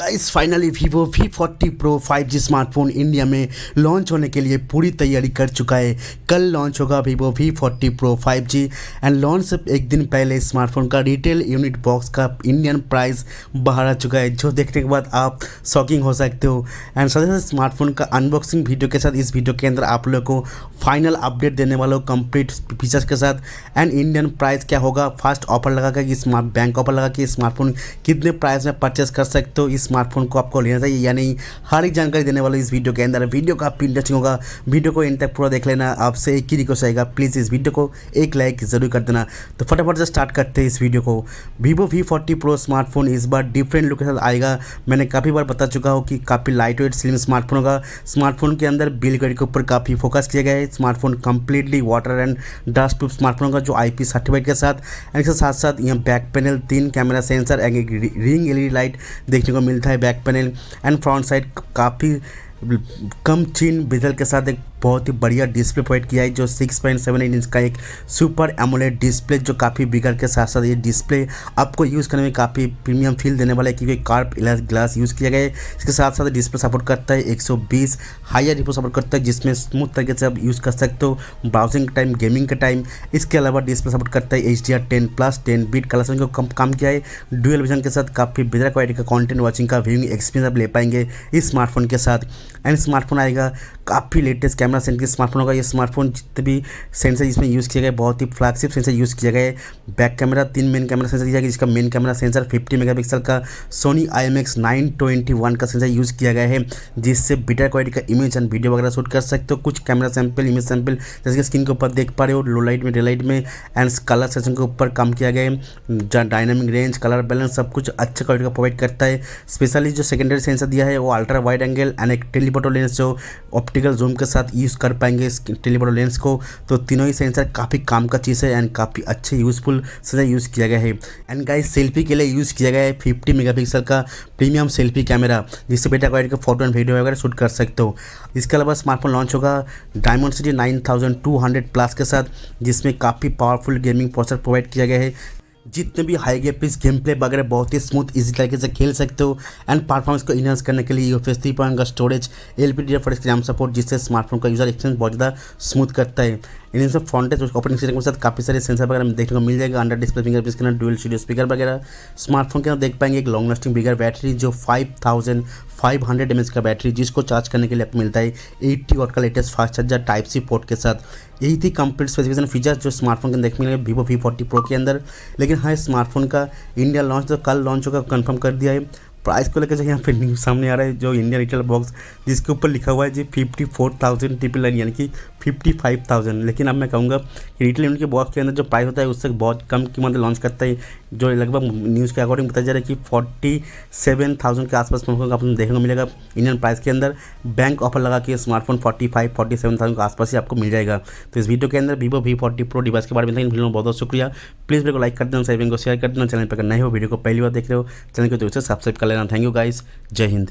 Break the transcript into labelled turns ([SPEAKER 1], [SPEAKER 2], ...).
[SPEAKER 1] Guys finally Vivo V40 pro 5G smartphone India में launch होने के लिए पूरी तैयारी कर चुका है। कल लॉन्च होगा Vivo V40 pro 5G and launch से एक दिन पहले स्मार्टफोन का रिटेल यूनिट बॉक्स का इंडियन प्राइस बाहर आ चुका है, जो देखने के बाद आप शॉकिंग हो सकते हो। एंड साथ ही साथ स्मार्टफोन का अनबॉक्सिंग वीडियो के साथ इस वीडियो के अंदर आप लोगों को फाइनल अपडेट देने वाला हूँ कंप्लीट फीचर्स के साथ। एंड इंडियन प्राइस क्या होगा, फास्ट ऑफर लगा कि बैंक ऑफर लगा कि स्मार्टफोन कितने प्राइस में परचेस कर सकते हो, इस स्मार्टफोन को आपको लेना चाहिए या नहीं, हर एक जानकारी देने वाला इस वीडियो के अंदर। वीडियो काफ़ी इंटरेस्टिंग होगा, वीडियो को एंड तक पूरा देख लेना। आपसे एक ही रिक्वेस्ट आएगा, प्लीज़ इस वीडियो को एक लाइक ज़रूर कर देना। तो फटाफट से स्टार्ट करते हैं इस वीडियो को। वीवो V40 प्रो स्मार्टफोन इस बार डिफरेंट लुक के साथ आएगा। मैंने काफ़ी बार बता चुका हूँ कि काफ़ी लाइट वेट स्लिम स्मार्टफोन होगा। स्मार्टफोन के अंदर बिल्ड क्वालिटी के ऊपर काफ़ी फोकस किया गया है। Smartphone completely water and dust proof smartphone होगा जो IP सर्टिफाइड के साथ। एंड इसके साथ साथ यहाँ back panel 3 camera sensor and एक रिंग LED लाइट देखने को मिलता है back panel. And front side काफ़ी कम चीन बेजल के साथ एक बहुत ही बढ़िया डिस्प्ले प्रोवाइड किया है, जो 6.78 इंच का एक सुपर एमोलेड डिस्प्ले जो काफ़ी बिगड़ के साथ साथ ये डिस्प्ले आपको यूज़ करने में काफ़ी प्रीमियम फील देने वाला है, क्योंकि कार्प ग्लास यूज़ किया गया है। इसके साथ साथ डिस्प्ले सपोर्ट करता है 120 हायर रिफ्रेश सपोर्ट करता है, जिसमें स्मूथ तरीके से आप यूज़ कर सकते हो ब्राउजिंग के टाइम, गेमिंग के टाइम। इसके अलावा डिस्प्ले सपोर्ट करता है HDR10+ 10 बिट कलर सेंसिंग को काम किया है। डुअल विजन के साथ काफ़ी बेहतर क्वालिटी का कंटेंट वॉचिंग का व्यूइंग एक्सपीरियंस आप ले पाएंगे इस स्मार्टफोन के साथ। एंड स्मार्टफोन आएगा काफ़ी लेटेस्ट कैमरा सेंटर स्मार्टफोन होगा। ये स्मार्टफोन जितने भी सेंसर इसमें यूज़ किया गया है बहुत ही फ्लैगशिप सेंसर यूज़ किया गया है। Back camera 3 main camera sensor दिया गया, जिसका मेन कैमरा सेंसर 50 मेगापिक्सल का सोनी IMX921 का सेंसर यूज़ किया गया है, जिससे बेटर क्वालिटी का इमेज एंड वीडियो वगैरह शूट कर सकते हो। कुछ कैमरा सैंपल इमेज सैंपल जैसे कि स्क्रीन के ऊपर देख पा रहे हो, लो लाइट में डे लाइट में एंड कलर सेक्शन के ऊपर काम किया गया है। डायनामिक रेंज कलर बैलेंस सब कुछ अच्छे क्वालिटी का प्रोवाइड करता है। स्पेशली जो सेकेंडरी सेंसर दिया है वो अल्ट्रा वाइड एंगल एंड एक टेलीफोटो लेंस जो ऑप्टिकल जूम के साथ यूज़ कर पाएंगे इस टेलीफोटो लेंस को। तो तीनों ही सेंसर काफ़ी काम का चीज़ है एंड काफ़ी अच्छे यूज़फुल सेंसर यूज़ किया गया है। एंड गाइस सेल्फी के लिए यूज़ किया गया है 50 मेगापिक्सल का प्रीमियम सेल्फी कैमरा, जिससे बेटर क्वालिटी का फोटो एंड वीडियो वगैरह शूट कर सकते हो। इसके अलावा स्मार्टफोन लॉन्च होगा डायमेंसिटी 9200+ के साथ, जिसमें काफ़ी पावरफुल गेमिंग प्रोसेसर प्रोवाइड किया गया है। जितने भी हाई ग्राफिक्स गेम प्ले वगैरह बहुत ही स्मूथ इजी तरीके से खेल सकते हो। एंड परफॉर्मेंस को इनहांस करने के लिए UFS 3.1 का स्टोरेज LPDDR4 रैम सपोर्ट, जिससे स्मार्टफोन का यूजर एक्सपीरियंस बहुत ज़्यादा स्मूथ करता है। इन सब फ्रंट टच ऑपरेटिंग सिस्टम के साथ काफ़ी सारे सेंसर वगैरह देखने को मिल जाएगा। Under display fingerprint scanner, dual studio speaker वगैरह। स्मार्टफोन के अंदर देख पाएंगे एक लॉन्ग लास्टिंग बिगर बैटरी जो 5500 mAh का बैटरी, जिसको चार्ज करने के लिए आपको मिलता है 80 वाट का latest fast charger Type-C port के साथ। यही थी कंप्लीट स्पेसिफिकेशन फीचर्स जो स्मार्टफोन के अंदर देखने मिलेंगे वीवो V40 प्रो के अंदर। लेकिन हाँ, स्मार्टफोन का इंडिया लॉन्च तो कल लॉन्च होगा कंफर्म कर दिया है। प्राइस को लेकर यहाँ पे न्यूज़ सामने आ रहा है, जो इंडियन रिटेल बॉक्स जिसके ऊपर लिखा हुआ है जी 54,999 यानी कि 55,000। लेकिन अब मैं कहूँगा कि रिटेल यूनिट के बॉक्स के अंदर जो प्राइस होता है उससे बहुत कम कीमत लॉन्च करता है, जो लगभग न्यूज़ के अकॉर्डिंग बताया जा रहा है कि 47,000 के आसपास आपको देखने को मिलेगा इंडियन प्राइस के अंदर। बैंक ऑफर लगा कि स्मार्टफोन 47,000 के आसपास ही आपको मिल जाएगा। तो इस वीडियो के अंदर वीवो V40 प्रो डिवाइस के बारे में वीडियो में बहुत बहुत शुक्रिया। प्लीज़ वीडियो को लाइक कर देना, शेयर को शेयर कर देना। चैनल पर अगर नए हो, वीडियो को पहली बार देख रहे हो, चैनल को तो सब्सक्राइब कर लेना। थैंक यू गाइस, जय हिंद।